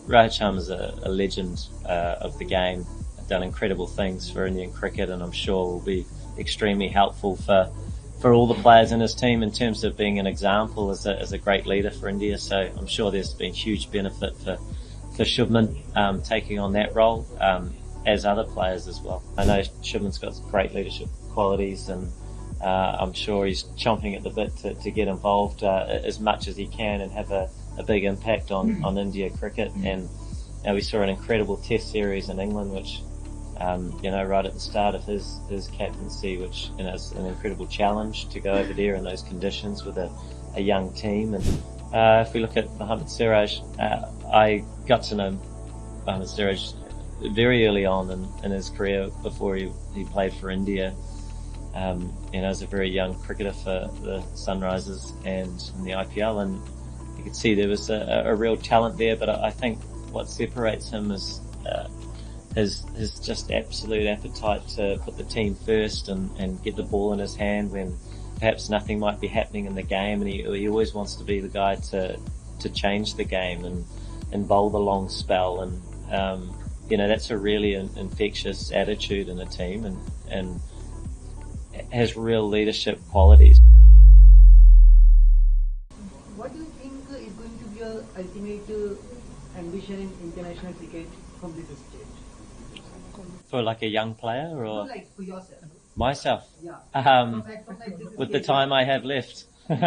Rahacham is a legend of the game, done incredible things for Indian cricket, and I'm sure will be extremely helpful for all the players in his team in terms of being an example as a great leader for India. So I'm sure there's been huge benefit for Shubman taking on that role, as other players as well. I know Shubman's got great leadership qualities, and I'm sure he's chomping at the bit to get involved as much as he can and have a big impact on India cricket. And we saw an incredible test series in England, which right at the start of his captaincy, which is an incredible challenge to go over there in those conditions with a young team. And if we look at Mohammad Siraj, I got to know Mohammad Siraj very early on in his career before he played for India. As a very young cricketer for the Sunrisers and in the IPL, and you could see there was a real talent there. But I think what separates him is his just absolute appetite to put the team first and get the ball in his hand when perhaps nothing might be happening in the game, and he always wants to be the guy to change the game and bowl the long spell. And that's a really infectious attitude in a team, and has real leadership qualities. What do you think is going to be your ultimate ambition in international cricket from this stage? For like a young player, or No, like for yourself? Myself? Yeah. With the time I have left. Look,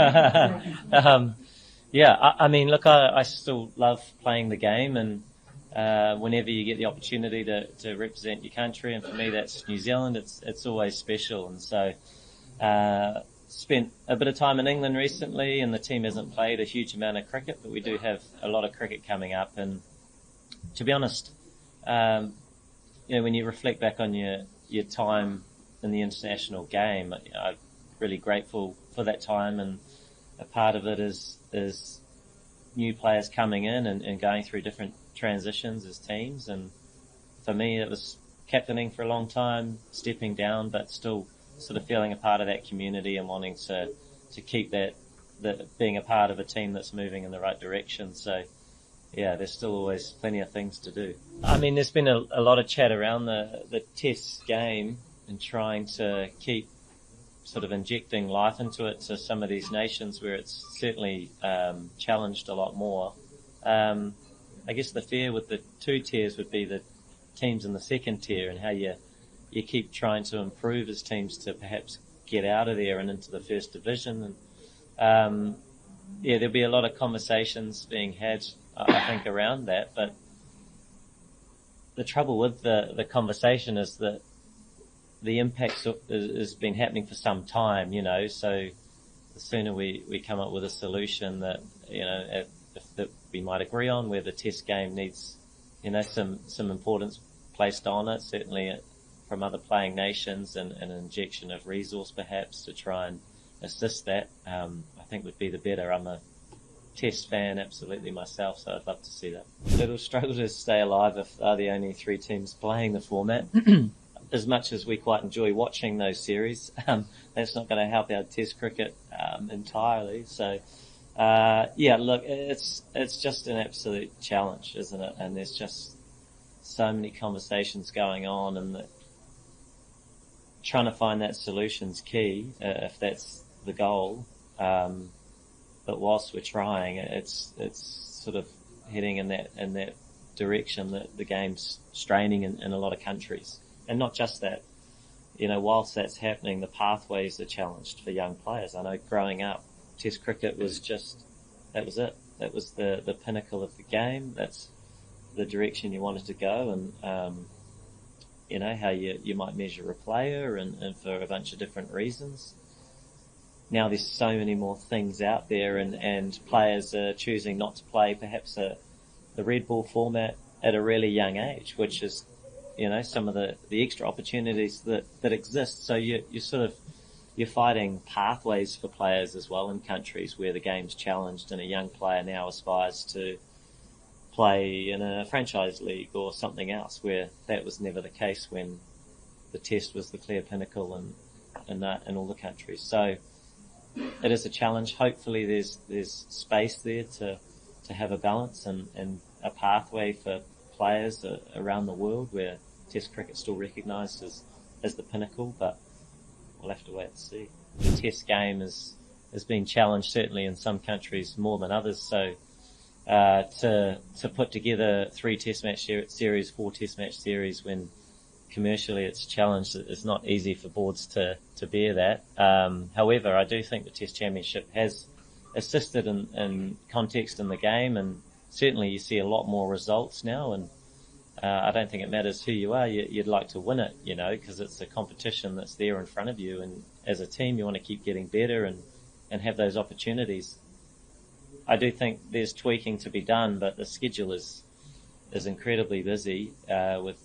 I still love playing the game, and whenever you get the opportunity to represent your country, and for me that's New Zealand, it's always special. And so spent a bit of time in England recently, and the team hasn't played a huge amount of cricket, but we do have a lot of cricket coming up. And to be honest, when you reflect back on your time in the international game, I'm really grateful for that time, and a part of it is new players coming in and going through different transitions as teams. And for me, it was captaining for a long time, stepping down, but still sort of feeling a part of that community and wanting to keep that being a part of a team that's moving in the right direction. So yeah, there's still always plenty of things to do. I mean, there's been a lot of chat around the test game and trying to keep sort of injecting life into it to some of these nations where it's certainly challenged a lot more. I guess the fear with the two tiers would be the teams in the second tier, and how you keep trying to improve as teams to perhaps get out of there and into the first division. And there'll be a lot of conversations being had, I think, around that. But the trouble with the conversation is that the impact has been happening for some time, so the sooner we come up with a solution that, that we might agree on, where the test game needs, some importance placed on it, certainly from other playing nations, and an injection of resource perhaps to try and assist that, I think would be the better. I'm a test fan absolutely myself, so I'd love to see that. It'll struggle to stay alive if they're the only three teams playing the format. As much as we quite enjoy watching those series, that's not going to help our test cricket entirely. So look, it's just an absolute challenge, isn't it? And there's just so many conversations going on, and trying to find that solution's key, if that's the goal. But whilst we're trying, it's sort of heading in that direction that the game's straining in a lot of countries. And not just that, whilst that's happening, the pathways are challenged for young players. I know growing up, test cricket was that was it. That was the pinnacle of the game. That's the direction you wanted to go, and how you might measure a player, and for a bunch of different reasons. Now there's so many more things out there, and players are choosing not to play perhaps the red ball format at a really young age, which is, some of the extra opportunities that exist. So you're fighting pathways for players as well in countries where the game's challenged, and a young player now aspires to play in a franchise league or something else, where that was never the case when the test was the clear pinnacle in all the countries. So it is a challenge. Hopefully there's space there to have a balance and a pathway for players around the world where Test cricket's still recognised as the pinnacle, but we'll have to wait and see. The Test game has been challenged certainly in some countries more than others, so to put together 3 Test match series, 4 Test match series when commercially it's challenged, it's not easy for boards to bear that. However, I do think the Test Championship has assisted in context in the game, and certainly you see a lot more results now, and I don't think it matters who you are, you'd like to win it, because it's a competition that's there in front of you, and as a team you want to keep getting better and have those opportunities. I do think there's tweaking to be done, but the schedule is incredibly busy, with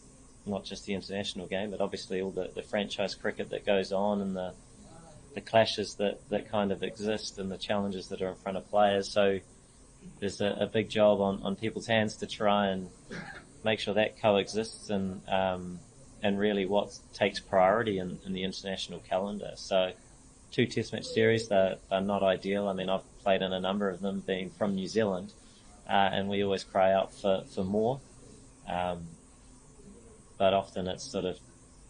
not just the international game, but obviously all the franchise cricket that goes on, and the clashes that kind of exist, and the challenges that are in front of players. So there's a big job on people's hands to try and make sure that coexists, and really what takes priority in the international calendar. So 2 Test match series, they're not ideal. I mean, I've played in a number of them, being from New Zealand, and we always cry out for more. But often it's sort of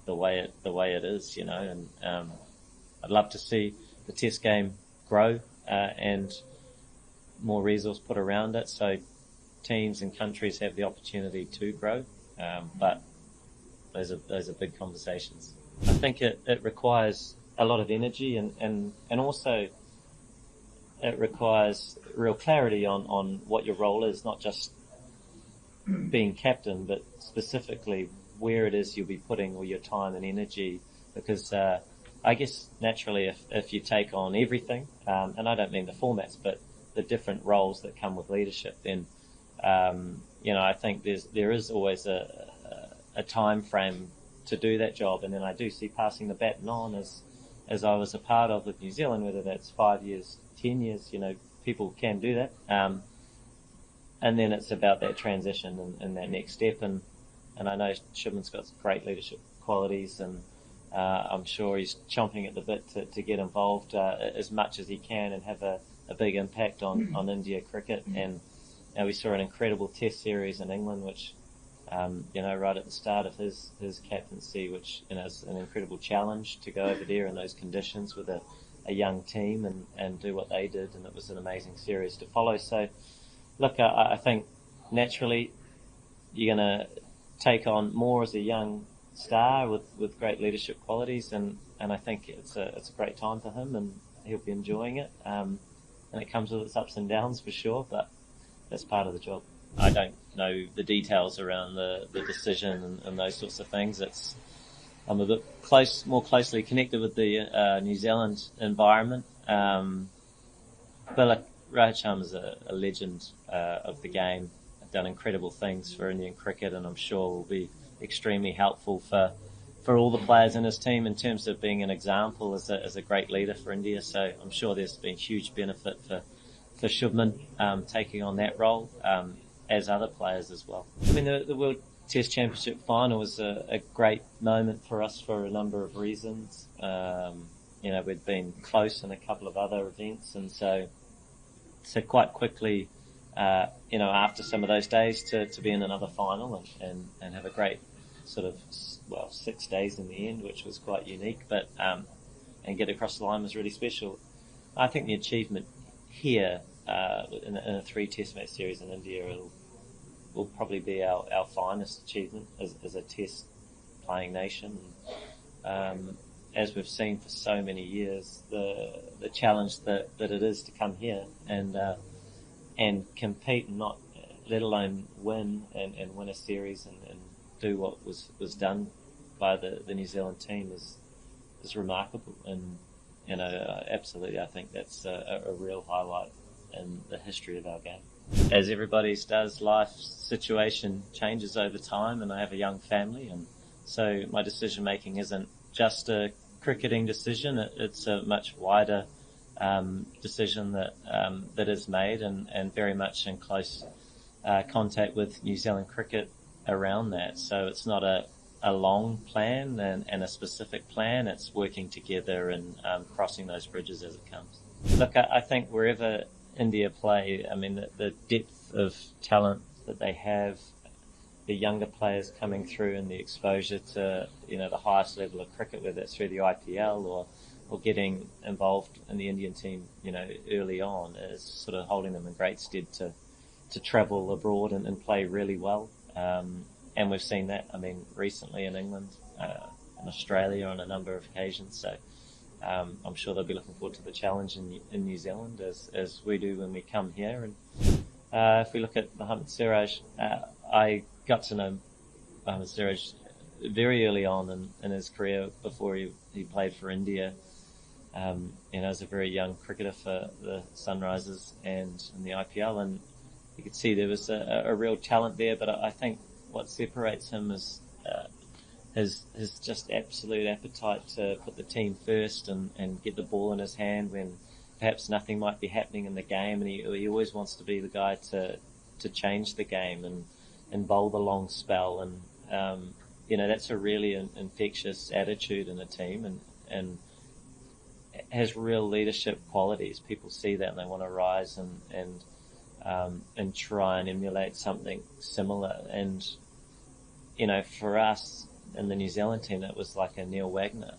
the way it is, and I'd love to see the Test game grow, and more resource put around it, so teams and countries have the opportunity to grow. But those are big conversations. I think it requires a lot of energy, and also it requires real clarity on what your role is, not just being captain, but specifically where it is you'll be putting all your time and energy, because I guess naturally if you take on everything, and I don't mean the formats, but the different roles that come with leadership, then I think there is always a time frame to do that job, and then I do see passing the baton on as I was a part of with New Zealand, whether that's 5 years, 10 years, people can do that, and then it's about that transition and that next step, and I know Shubman's got great leadership qualities, and I'm sure he's chomping at the bit to get involved as much as he can and have a big impact on India cricket. And we saw an incredible Test series in England, which right at the start of his captaincy, which is an incredible challenge to go over there in those conditions with a young team and do what they did, and it was an amazing series to follow. So look, I think naturally you're going to take on more as a young star with great leadership qualities, and I think it's a great time for him, and he'll be enjoying it, and it comes with its ups and downs for sure, but that's part of the job. I don't know the details around the decision and those sorts of things. I'm a bit more closely connected with the New Zealand environment, but look, Rohit Sharma's a legend of the game, done incredible things for Indian cricket, and I'm sure will be extremely helpful for all the players in his team in terms of being an example as a great leader for India. So I'm sure there's been huge benefit for Shubman taking on that role, as other players as well. I mean, the World Test Championship final was a great moment for us for a number of reasons. We'd been close in a couple of other events, and so quite quickly, after some of those days to be in another final and have a great sort of, 6 days in the end, which was quite unique, but, and get across the line was really special. I think the achievement here, in a 3 Test match series in India will probably be our finest achievement as a Test playing nation. As we've seen for so many years, the challenge that it is to come here and compete, and not let alone win and win a series and do what was done by the New Zealand team is remarkable, and absolutely I think that's a real highlight in the history of our game. As everybody's does, life situation changes over time, and I have a young family, and so my decision making isn't just a cricketing decision. It's a much wider decision that is made, and very much in close contact with New Zealand cricket around that. So it's not a long plan and a specific plan. It's working together and crossing those bridges as it comes. Look, I think wherever India play, I mean, the depth of talent that they have, the younger players coming through and the exposure to, the highest level of cricket, whether it's through the IPL or getting involved in the Indian team, early on, is sort of holding them in great stead to travel abroad and play really well. And we've seen that, recently in England, in Australia on a number of occasions. So I'm sure they'll be looking forward to the challenge in New Zealand as we do when we come here. And if we look at Mohammad Siraj, I got to know Mohammad Siraj very early on in his career before he played for India. As a very young cricketer for the Sunrisers and in the IPL, and you could see there was a real talent there. But I think what separates him is his just absolute appetite to put the team first and get the ball in his hand when perhaps nothing might be happening in the game, and he always wants to be the guy to change the game and bowl the long spell, and that's a really infectious attitude in a team, and has real leadership qualities. People see that and they want to rise and try and emulate something similar. And for us in the New Zealand team, it was like a Neil Wagner,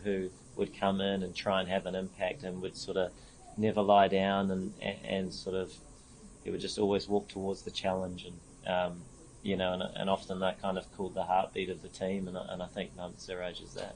who would come in and try and have an impact and would sort of never lie down and sort of, he would just always walk towards the challenge, and often that kind of cooled the heartbeat of the team, and I think Mohammad Siraj is that.